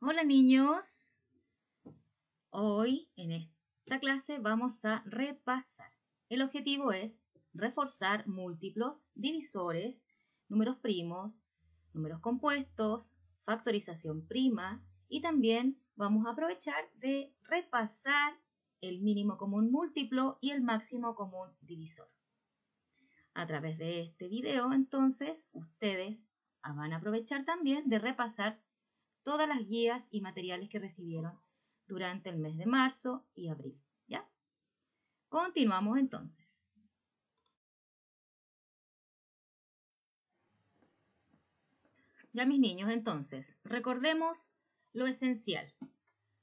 Hola niños, hoy en esta clase vamos a repasar. El objetivo es reforzar múltiplos, divisores, números primos, números compuestos, factorización prima y también vamos a aprovechar de repasar el mínimo común múltiplo y el máximo común divisor. A través de este video, entonces, ustedes van a aprovechar también de repasar todas las guías y materiales que recibieron durante el mes de marzo y abril. ¿Ya? Continuamos entonces. Ya mis niños, entonces, recordemos lo esencial.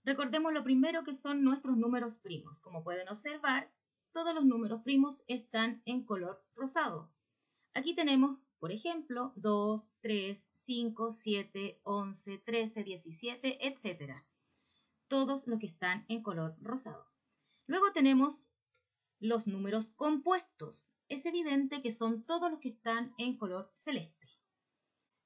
Recordemos lo primero que son nuestros números primos. Como pueden observar, todos los números primos están en color rosado. Aquí tenemos, por ejemplo, 2, 3, 5, 7, 11, 13, 17, etc. Todos los que están en color rosado. Luego tenemos los números compuestos. Es evidente que son todos los que están en color celeste.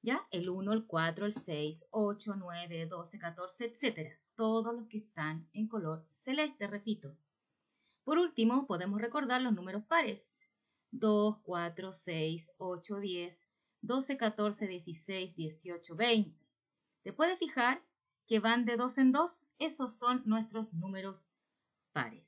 ¿Ya? El 1, el 4, el 6, 8, 9, 12, 14, etc. Todos los que están en color celeste, repito. Por último, podemos recordar los números pares. 2, 4, 6, 8, 10, 12, 14, 16, 18, 20. ¿Te puedes fijar que van de 2 en 2? Esos son nuestros números pares.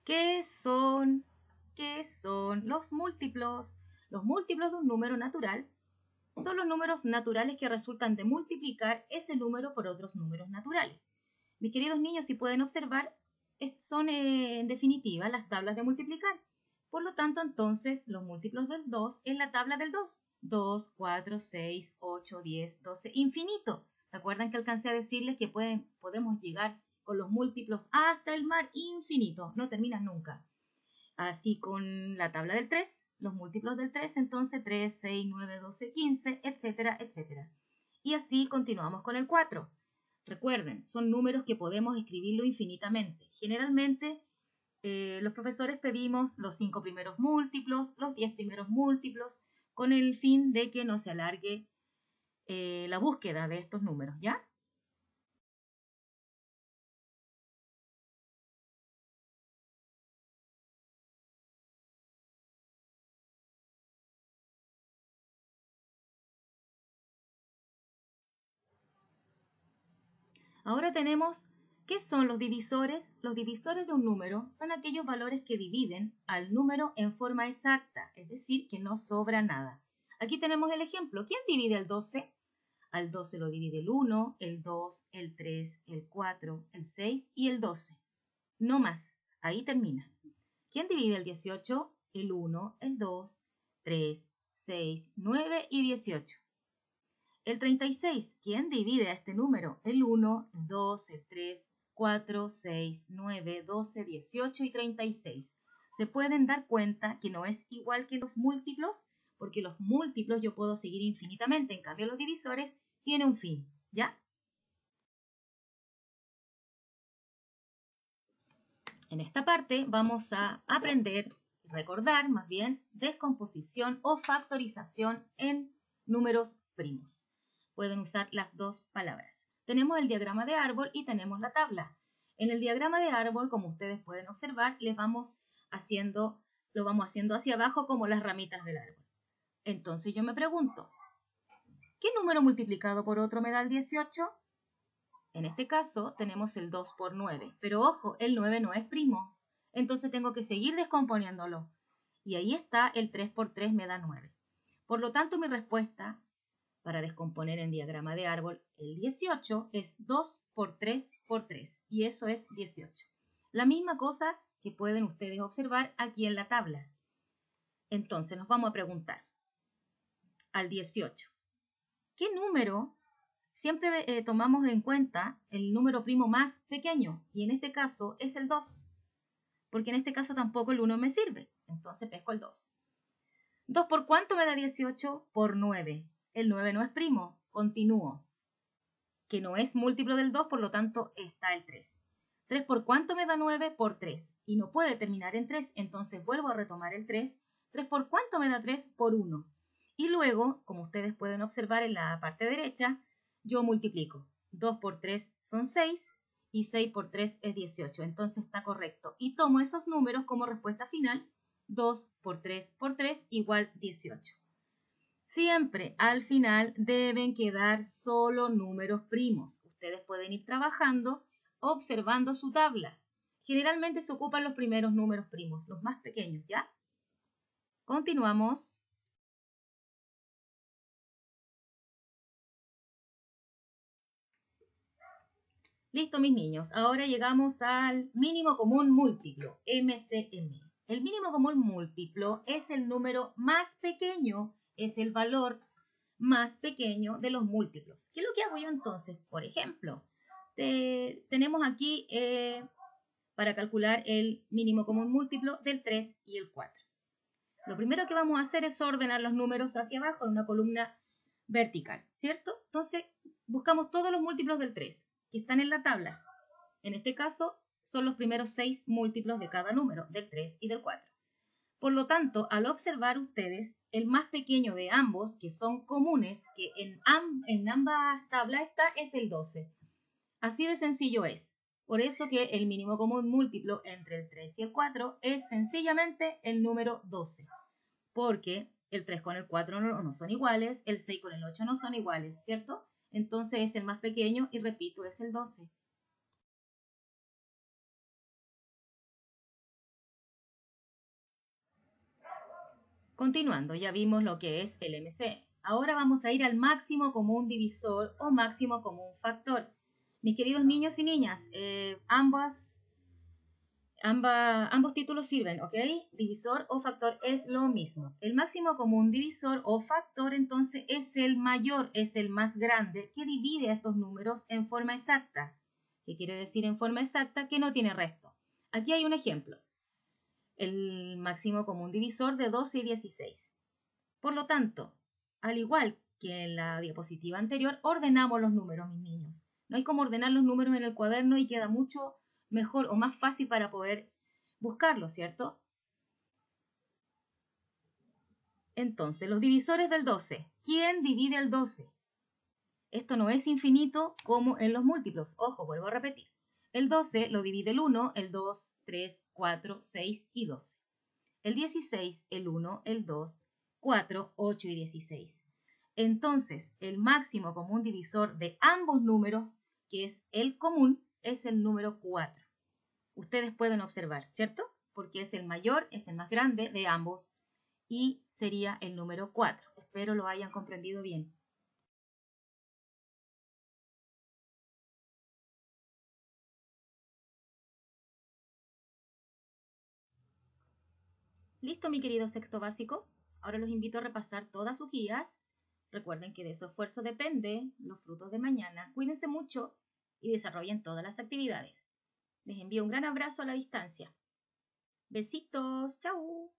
¿Qué son los múltiplos? Los múltiplos de un número natural son los números naturales que resultan de multiplicar ese número por otros números naturales. Mis queridos niños, si pueden observar, son en definitiva las tablas de multiplicar. Por lo tanto, entonces, los múltiplos del 2 es la tabla del 2. 2, 4, 6, 8, 10, 12, infinito. ¿Se acuerdan que alcancé a decirles que podemos llegar con los múltiplos hasta el mar infinito? No terminan nunca. Así con la tabla del 3, los múltiplos del 3, entonces 3, 6, 9, 12, 15, etcétera, etcétera. Y así continuamos con el 4. Recuerden, son números que podemos escribirlo infinitamente. Generalmente, los profesores pedimos los 5 primeros múltiplos, los 10 primeros múltiplos, con el fin de que no se alargue la búsqueda de estos números, ¿ya? Ahora tenemos, ¿qué son los divisores? Los divisores de un número son aquellos valores que dividen al número en forma exacta, es decir, que no sobra nada. Aquí tenemos el ejemplo. ¿Quién divide el 12? Al 12 lo divide el 1, el 2, el 3, el 4, el 6 y el 12. No más. Ahí termina. ¿Quién divide el 18? El 1, el 2, 3, 6, 9 y 18. El 36, ¿quién divide a este número? El 1, el 2, el 3, 4, 6, 9, 12, 18 y 36. Se pueden dar cuenta que no es igual que los múltiplos, porque los múltiplos yo puedo seguir infinitamente, en cambio los divisores tienen un fin, ¿ya? En esta parte vamos a aprender, recordar más bien, descomposición o factorización en números primos. Pueden usar las dos palabras. Tenemos el diagrama de árbol y tenemos la tabla. En el diagrama de árbol, como ustedes pueden observar, lo vamos haciendo hacia abajo como las ramitas del árbol. Entonces yo me pregunto, ¿qué número multiplicado por otro me da el 18? En este caso tenemos el 2 por 9, pero ojo, el 9 no es primo. Entonces tengo que seguir descomponiéndolo. Y ahí está, el 3 por 3 me da 9. Por lo tanto, mi respuesta para descomponer en diagrama de árbol, el 18 es 2 por 3 por 3. Y eso es 18. La misma cosa que pueden ustedes observar aquí en la tabla. Entonces nos vamos a preguntar al 18. ¿Qué número? Siempre tomamos en cuenta el número primo más pequeño, y en este caso es el 2, porque en este caso tampoco el 1 me sirve, entonces pesco el 2. ¿2 por cuánto me da 18? Por 9. El 9 no es primo, continúo. que no es múltiplo del 2, por lo tanto está el 3. 3 por cuánto me da 9? Por 3. Y no puede terminar en 3, entonces vuelvo a retomar el 3. 3 por cuánto me da 3? Por 1. Y luego, como ustedes pueden observar en la parte derecha, yo multiplico. 2 por 3 son 6 y 6 por 3 es 18. Entonces está correcto. Y tomo esos números como respuesta final. 2 por 3 por 3 igual 18. Siempre al final deben quedar solo números primos. Ustedes pueden ir trabajando observando su tabla. Generalmente se ocupan los primeros números primos, los más pequeños, ¿ya? Continuamos. Listo, mis niños. Ahora llegamos al mínimo común múltiplo, MCM. El mínimo común múltiplo es el número más pequeño, es el valor más pequeño de los múltiplos. ¿Qué es lo que hago yo entonces? Por ejemplo, tenemos aquí para calcular el mínimo común múltiplo del 3 y el 4. Lo primero que vamos a hacer es ordenar los números hacia abajo en una columna vertical, ¿cierto? Entonces, buscamos todos los múltiplos del 3 que están en la tabla. En este caso, son los primeros 6 múltiplos de cada número, del 3 y del 4. Por lo tanto, al observar ustedes, el más pequeño de ambos, que son comunes, que en ambas tablas está, es el 12. Así de sencillo es. Por eso que el mínimo común múltiplo entre el 3 y el 4 es sencillamente el número 12. Porque el 3 con el 4 no son iguales, el 6 con el 8 no son iguales, ¿cierto? Entonces es el más pequeño y repito, es el 12. Continuando, ya vimos lo que es el MC. Ahora vamos a ir al máximo común divisor o máximo común factor. Mis queridos niños y niñas, ambos títulos sirven, ¿ok? Divisor o factor es lo mismo. El máximo común divisor o factor entonces es el mayor, es el más grande que divide a estos números en forma exacta. ¿Qué quiere decir en forma exacta? Que no tiene resto. Aquí hay un ejemplo. El máximo común divisor de 12 y 16. Por lo tanto, al igual que en la diapositiva anterior, ordenamos los números, mis niños. No hay como ordenar los números en el cuaderno y queda mucho mejor o más fácil para poder buscarlos, ¿cierto? Entonces, los divisores del 12. ¿Quién divide el 12? Esto no es infinito como en los múltiplos. Ojo, vuelvo a repetir. El 12 lo divide el 1, el 2, 3, 4, 6 y 12. El 16, el 1, el 2, 4, 8 y 16. Entonces, el máximo común divisor de ambos números, que es el común, es el número 4. Ustedes pueden observar, ¿cierto? Porque es el mayor, es el más grande de ambos y sería el número 4. Espero lo hayan comprendido bien. Listo, mi querido sexto básico. Ahora los invito a repasar todas sus guías. Recuerden que de su esfuerzo depende los frutos de mañana. Cuídense mucho y desarrollen todas las actividades. Les envío un gran abrazo a la distancia. Besitos, chau.